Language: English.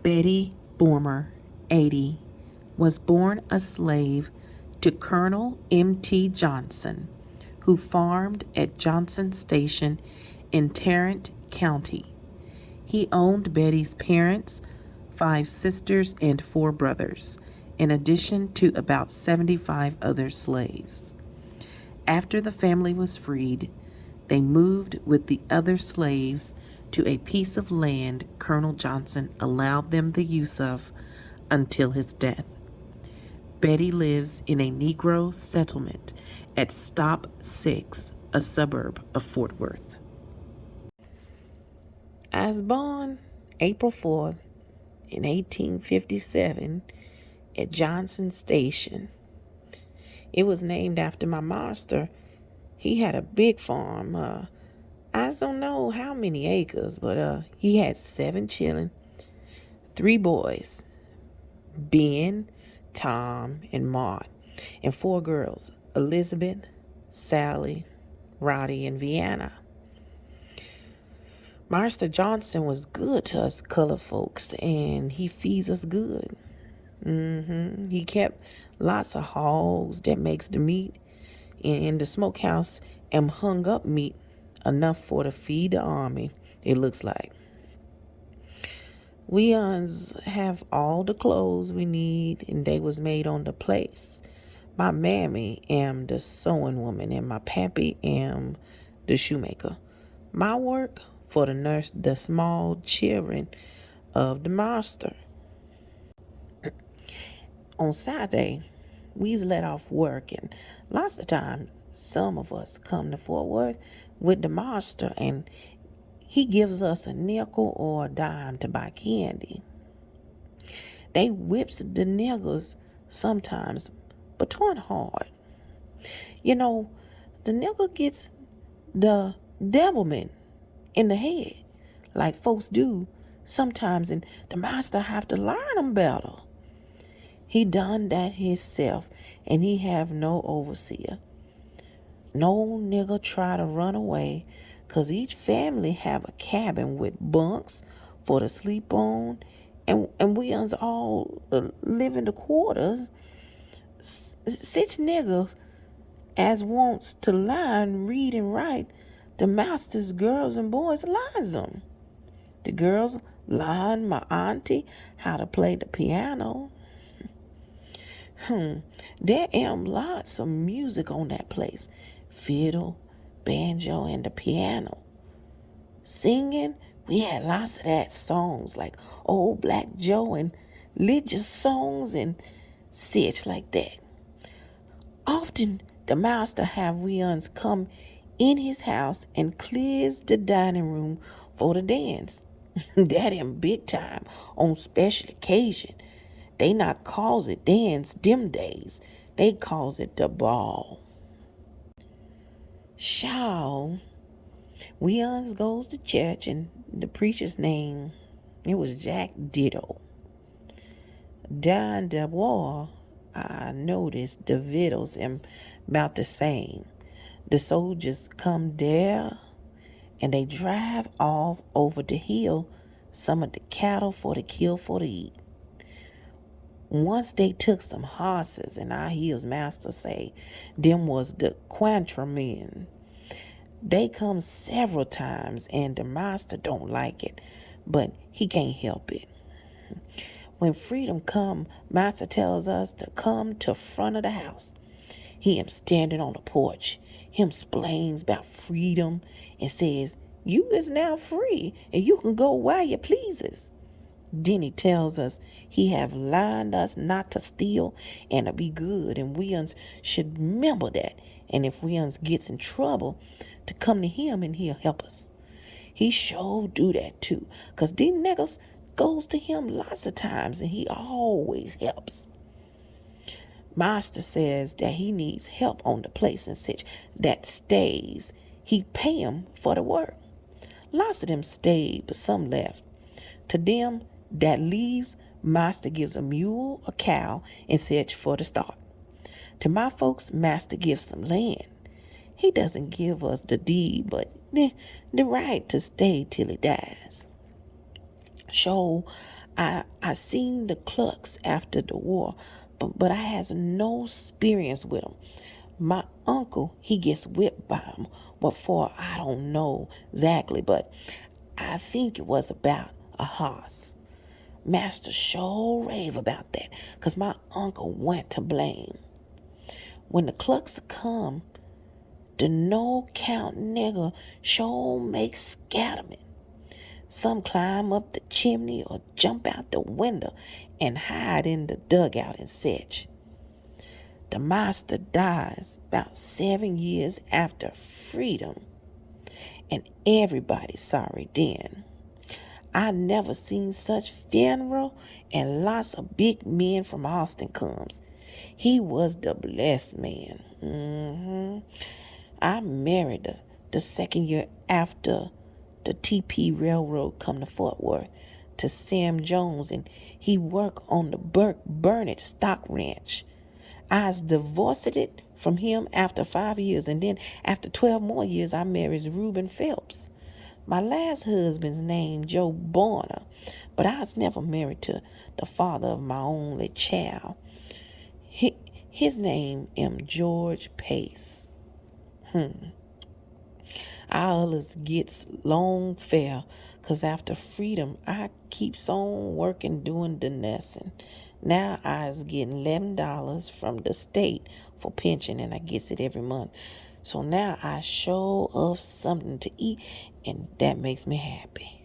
Betty Bormer, 80, was born a slave to Colonel M.T. Johnson, who farmed at Johnson Station in Tarrant County. He owned Betty's parents, 5 sisters, and 4 brothers, in addition to about 75 other slaves. After the family was freed, they moved with the other slaves to a piece of land Colonel Johnson allowed them the use of until his death. Betty lives in a Negro settlement at Stop 6, a suburb of Fort Worth. I was born April 4th in 1857 at Johnson Station. It was named after my master. He had a big farm. I don't know how many acres, but he had 7 children, 3 boys, Ben, Tom, and Maud, and 4 girls, Elizabeth, Sally, Roddy, and Vienna. Master Johnson was good to us colored folks, and he feeds us good. He kept lots of hogs that makes the meat in the smokehouse and hung up meat enough for to feed the army, it looks like. We have all the clothes we need, and they was made on the place. My mammy am the sewing woman, and my pappy am the shoemaker. My work for the nurse the small children of the master. On Saturday, we's let off work, and lots of time some of us come to Fort Worth with the master, and he gives us a nickel or a dime to buy candy. They whips the niggers sometimes, but 'twant hard. You know, the nigger gets the devilment in the head, like folks do sometimes, and the master have to learn them better. He done that himself, and he have no overseer. No nigger try to run away, 'cause each family have a cabin with bunks for to sleep on, and we all live in the quarters. Such niggers as wants to learn, read, and write, the master's girls and boys learns them. The girls learn my auntie how to play the piano. There am lots of music on that place. Fiddle, banjo, and the piano. Singing, we had lots of that songs like Old Black Joe and religious songs and such like that. Often the master have we uns come in his house and clears the dining room for the dance. That in big time on special occasion. They not calls it dance them days. They calls it the ball. Shaw, we uns goes to church, and the preacher's name, it was Jack Ditto. During the war, I noticed the victuals am about the same. The soldiers come there, and they drive off over the hill some of the cattle for to kill for to eat. Once they took some horses, and I hears master say them was the Quantra men. They come several times, and the master don't like it, but he can't help it. When freedom come, master tells us to come to front of the house. He am standing on the porch. Him explains about freedom and says, you is now free, and you can go where you pleases. Then he tells us he have lined us not to steal and to be good, and we uns should remember that. And if we uns gets in trouble, to come to him and he'll help us. He sure do that too, 'cause these niggas goes to him lots of times, and he always helps. Master says that he needs help on the place and such that stays. He pay him for the work. Lots of them stayed, but some left. To them that leaves, master gives a mule, a cow, and such for the start. To my folks, master gives some land. He doesn't give us the deed, but the right to stay till he dies. So I seen the clucks after the war, but I has no experience with them. My uncle, he gets whipped by them. What for, I don't know exactly, but I think it was about a horse. Master sure rave about that, 'cause my uncle went to blame. When the clucks come, the no count nigger sure makes scatterment. Some climb up the chimney or jump out the window and hide in the dugout and such. The master dies about 7 years after freedom, and everybody's sorry then. I never seen such funeral, and lots of big men from Austin comes. He was the blessed man. I married the second year after the TP Railroad come to Fort Worth to Sam Jones, and he worked on the Burnett stock ranch. I was divorced it from him after 5 years, and then after 12 more years, I married Reuben Phelps. My last husband's name Joe Bormer, but I was never married to the father of my only child. His name George Pace. Ours gets long fair, 'cause after freedom, I keeps on working doing the nursing. Now I's getting $11 from the state for pension, and I gets it every month. So now I show of something to eat, and that makes me happy.